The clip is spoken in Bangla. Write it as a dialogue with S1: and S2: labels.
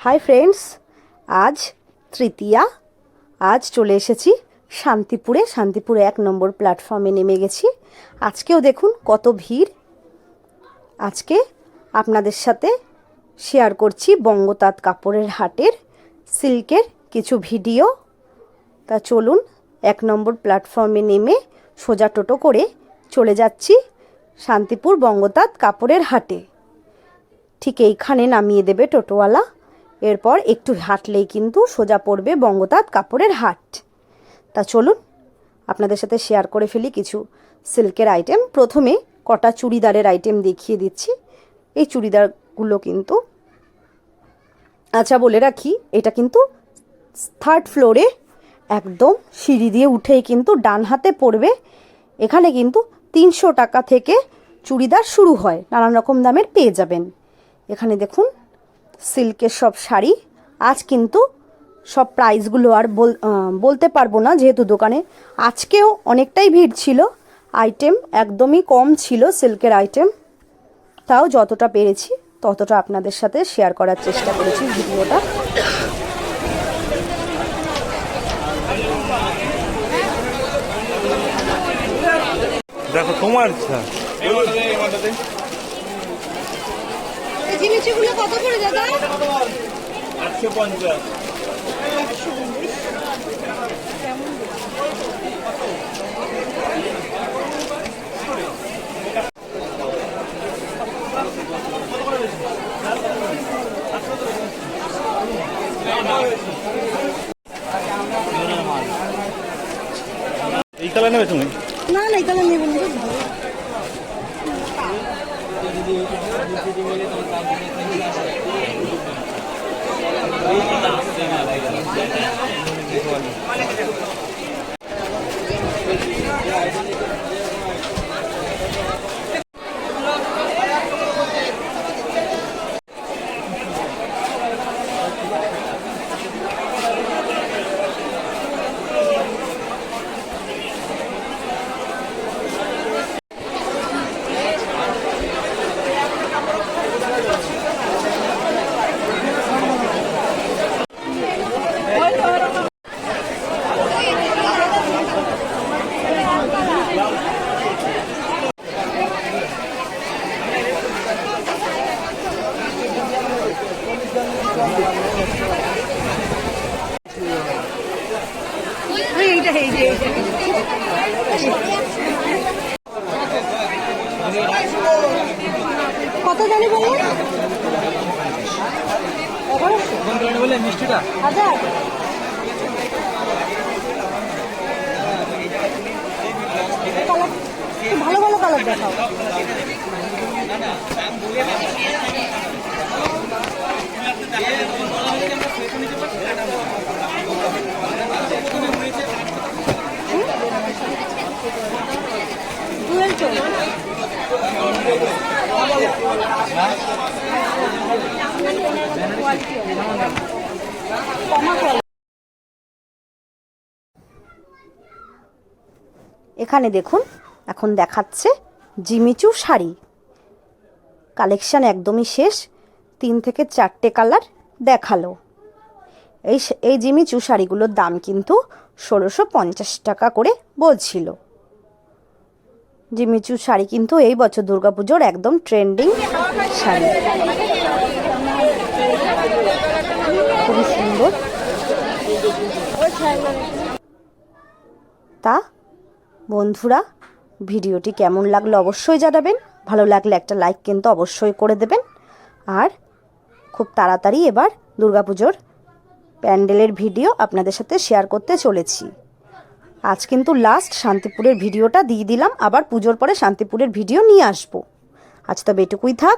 S1: হাই ফ্রেন্ডস, আজ তৃতীয়া। আজ চলে এসেছি শান্তিপুরে 1 নম্বর প্ল্যাটফর্মে নেমে গেছি। আজকেও দেখুন কত ভিড়। আজকে আপনাদের সাথে শেয়ার করছি বঙ্গতাঁত কাপড়ের হাটের সিল্কের কিছু ভিডিও। তা চলুন 1 নম্বর প্ল্যাটফর্মে নেমে সোজা টোটো করে চলে যাচ্ছি শান্তিপুর বঙ্গতাঁত কাপড়ের হাটে। ঠিক এইখানে নামিয়ে দেবে টোটোওয়ালা। এরপর একটু হাঁটলেই কিন্তু সোজা পড়বে বঙ্গতাঁত কাপড়ের হাট। তা চলুন আপনাদের সাথে শেয়ার করে ফেলি কিছু সিল্কের আইটেম। প্রথমে কটা চুড়িদারের আইটেম দেখিয়ে দিচ্ছি। এই চুড়িদারগুলো কিন্তু, আচ্ছা বলে রাখি, এটা কিন্তু 3rd ফ্লোরে একদম সিঁড়ি দিয়ে উঠেই কিন্তু ডান হাতে পড়বে। এখানে কিন্তু 300 টাকা থেকে চুড়িদার শুরু হয়, নানান রকম দামের পেয়ে যাবেন। এখানে দেখুন সিল্কের সব শাড়ি। আজ কিন্তু সব প্রাইসগুলো আর বলতে পারবো না, যেহেতু দোকানে আজকেও অনেকটাই ভিড় ছিল। আইটেম একদমই কম ছিল সিল্কের আইটেম। তাও যতটা পেরেছি ততটা আপনাদের সাথে শেয়ার করার চেষ্টা করেছি ভিডিওটা।
S2: দেখো তোমার ইচ্ছা।
S1: জিনিসগুলো কত করে দাদা?
S2: 850। এই কালার নেবে তুমি?
S1: না না, এই কালার নেব না। কত জানি বলুন? মিষ্টিটা 1000। ভালো ভালো কালার দেখাও। এখানে দেখুন এখন দেখাচ্ছে জিমিচু শাড়ি কালেকশন। একদমই শেষ, 3 থেকে 4টে কালার দেখালো। এই জিমিচু শাড়িগুলোর দাম কিন্তু 1650 টাকা করে বলছিল। জিমিচু শাড়ি কিন্তু এই বছর দুর্গাপুজোর একদম ট্রেন্ডিং শাড়ি, খুবই সুন্দর। তা বন্ধুরা, ভিডিওটি কেমন লাগলো অবশ্যই জানাবেন। ভালো লাগলে একটা লাইক কিন্তু অবশ্যই করে দেবেন। আর খুব তাড়াতাড়ি এবার দুর্গাপুজোর প্যান্ডেলের ভিডিও আপনাদের সাথে শেয়ার করতে চলেছি। আজ কিন্তু লাস্ট শান্তিপুরের ভিডিওটা দিয়ে দিলাম, আবার পুজোর পরে শান্তিপুরের ভিডিও নিয়ে আসবো। আজ তবে এটুকুই থাক।